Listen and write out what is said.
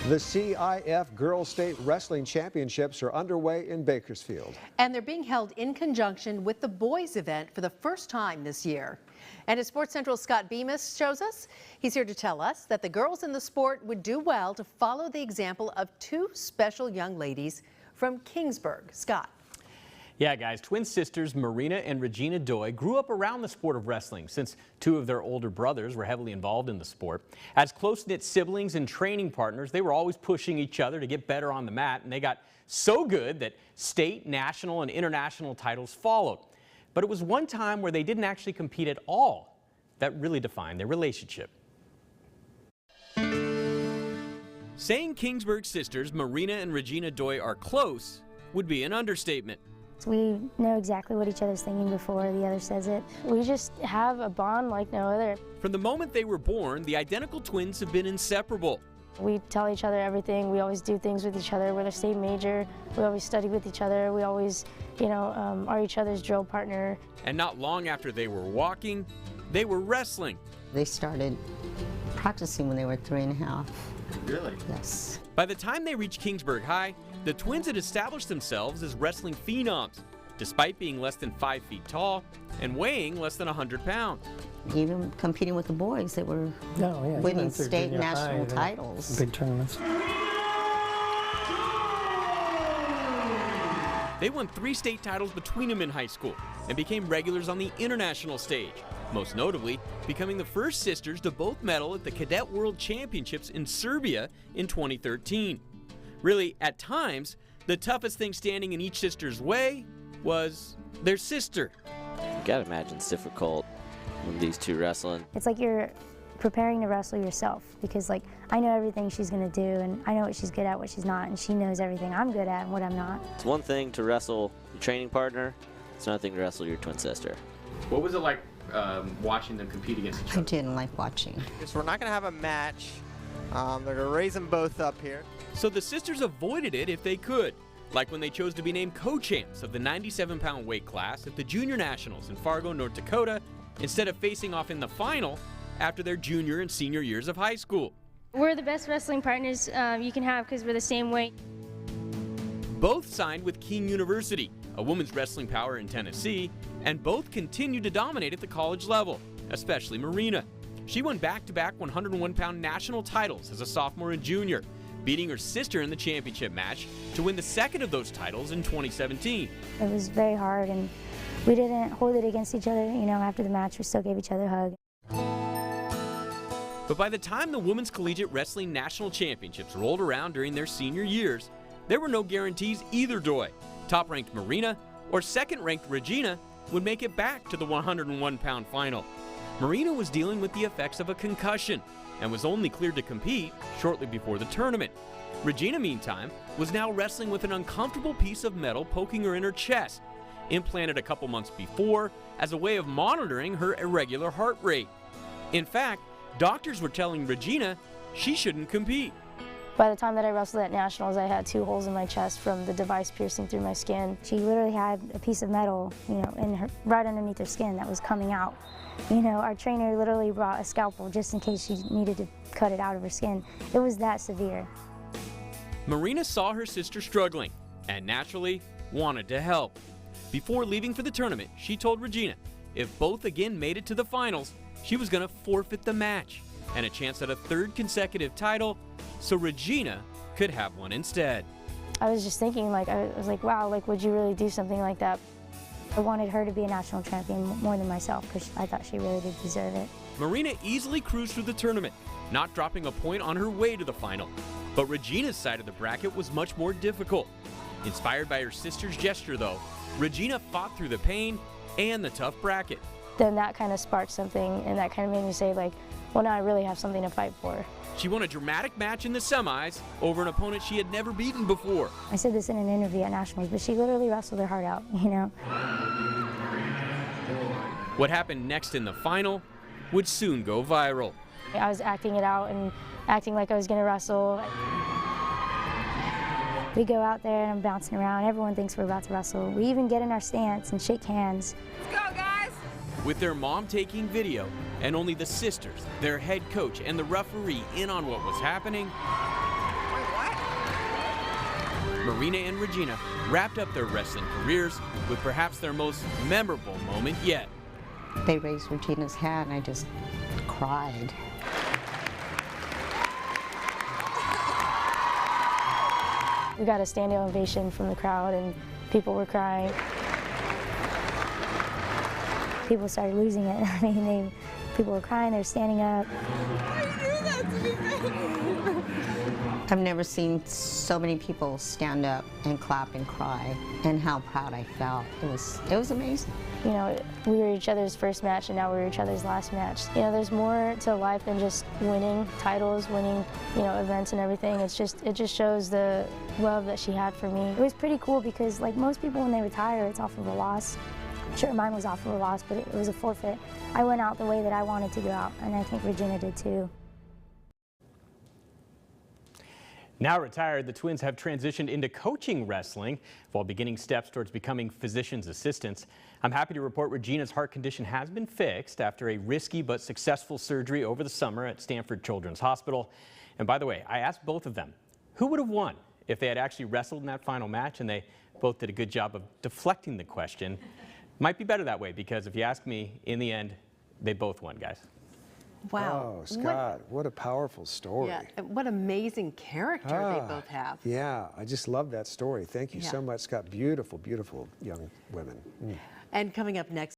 The CIF Girls State Wrestling Championships are underway in Bakersfield. And they're being held in conjunction with the boys event for the first time this year. And as Sports Central's Scott Bemis shows us, he's here to tell us that the girls in the sport would do well to follow the example of two special young ladies from Kingsburg. Scott. Yeah, guys, twin sisters Marina and Regina Doi grew up around the sport of wrestling since two of their older brothers were heavily involved in the sport. As close-knit siblings and training partners, they were always pushing each other to get better on the mat, and they got so good that state, national, and international titles followed. But it was one time where they didn't actually compete at all that really defined their relationship. Saying Kingsburg sisters Marina and Regina Doi are close would be an understatement. We know exactly what each other's thinking before the other says it. We just have a bond like no other. From the moment they were born, the identical twins have been inseparable. We tell each other everything. We always do things with each other. We're the same major. We always study with each other. We always, are each other's drill partner. And not long after they were walking, they were wrestling. They started practicing when they were 3½. Really? Yes. By the time they reached Kingsburg High, the twins had established themselves as wrestling phenoms, despite being less than 5 feet tall and weighing less than 100 pounds. Even competing with the boys, they were winning state and national titles. Big tournaments. They won 3 state titles between them in high school and became regulars on the international stage, most notably becoming the first sisters to both medal at the Cadet World Championships in Serbia in 2013. Really, at times, the toughest thing standing in each sister's way was their sister. You gotta imagine it's difficult when these two wrestling. It's like you're preparing to wrestle yourself because I know everything she's gonna do and I know what she's good at, what she's not, and she knows everything I'm good at and what I'm not. It's one thing to wrestle your training partner, it's another thing to wrestle your twin sister. What was it like watching them compete against each other? I didn't like watching. So we're not gonna have a match. They're gonna raise them both up here. So the sisters avoided it if they could, like when they chose to be named co-champs of the 97-pound weight class at the Junior Nationals in Fargo, North Dakota, instead of facing off in the final after their junior and senior years of high school. We're the best wrestling partners you can have because we're the same weight. Both signed with King University, a women's wrestling power in Tennessee, and both continue to dominate at the college level, especially Marina. She won back-to-back 101-pound national titles as a sophomore and junior, beating her sister in the championship match to win the second of those titles in 2017. It was very hard, and we didn't hold it against each other. After the match, we still gave each other a hug. But by the time the Women's Collegiate Wrestling National Championships rolled around during their senior years, there were no guarantees either Doi, top-ranked Marina, or second-ranked Regina, would make it back to the 101-pound final. Marina was dealing with the effects of a concussion and was only cleared to compete shortly before the tournament. Regina, meantime, was now wrestling with an uncomfortable piece of metal poking her in her chest, implanted a couple months before as a way of monitoring her irregular heart rate. In fact, doctors were telling Regina she shouldn't compete. By the time that I wrestled at Nationals, I had 2 holes in my chest from the device piercing through my skin. She literally had a piece of metal, right underneath her skin that was coming out. Our trainer literally brought a scalpel just in case she needed to cut it out of her skin. It was that severe. Marina saw her sister struggling and naturally wanted to help. Before leaving for the tournament, she told Regina if both again made it to the finals, she was going to forfeit the match and a chance at a 3rd consecutive title so Regina could have one instead. I was just thinking, I was like, wow, would you really do something like that? I wanted her to be a national champion more than myself because I thought she really did deserve it. Marina easily cruised through the tournament, not dropping a point on her way to the final. But Regina's side of the bracket was much more difficult. Inspired by her sister's gesture, though, Regina fought through the pain and the tough bracket. Then that kind of sparked something, and that kind of made me say, well, now I really have something to fight for. She won a dramatic match in the semis over an opponent she had never beaten before. I said this in an interview at Nationals, but she literally wrestled her heart out, What happened next in the final would soon go viral. I was acting it out and acting like I was going to wrestle. We go out there and I'm bouncing around. Everyone thinks we're about to wrestle. We even get in our stance and shake hands. Let's go, guys! With their mom taking video and only the sisters, their head coach, and the referee in on what was happening, Marina and Regina wrapped up their wrestling careers with perhaps their most memorable moment yet. They raised Regina's hat and I just cried. We got a standing ovation from the crowd and people were crying. People started losing it. I mean, people were crying, they were standing up. I've never seen so many people stand up and clap and cry, and how proud I felt. It was amazing. You know, we were each other's first match and now we're each other's last match. You know, there's more to life than just winning titles, winning, you know, events and everything. It just shows the love that she had for me. It was pretty cool because, like most people when they retire, it's off of a loss. Sure, mine was off of a loss, but it was a forfeit. I went out the way that I wanted to go out, and I think Regina did too. Now retired, the twins have transitioned into coaching wrestling while beginning steps towards becoming physician's assistants. I'm happy to report Regina's heart condition has been fixed after a risky but successful surgery over the summer at Stanford Children's Hospital. And by the way, I asked both of them who would have won if they had actually wrestled in that final match, and they both did a good job of deflecting the question. Might be better that way because if you ask me, in the end, they both won, guys. Wow. Oh, Scott, what a powerful story. Yeah, what amazing character they both have. Yeah, I just love that story. Thank you so much, Scott. Beautiful, beautiful young women. And coming up next.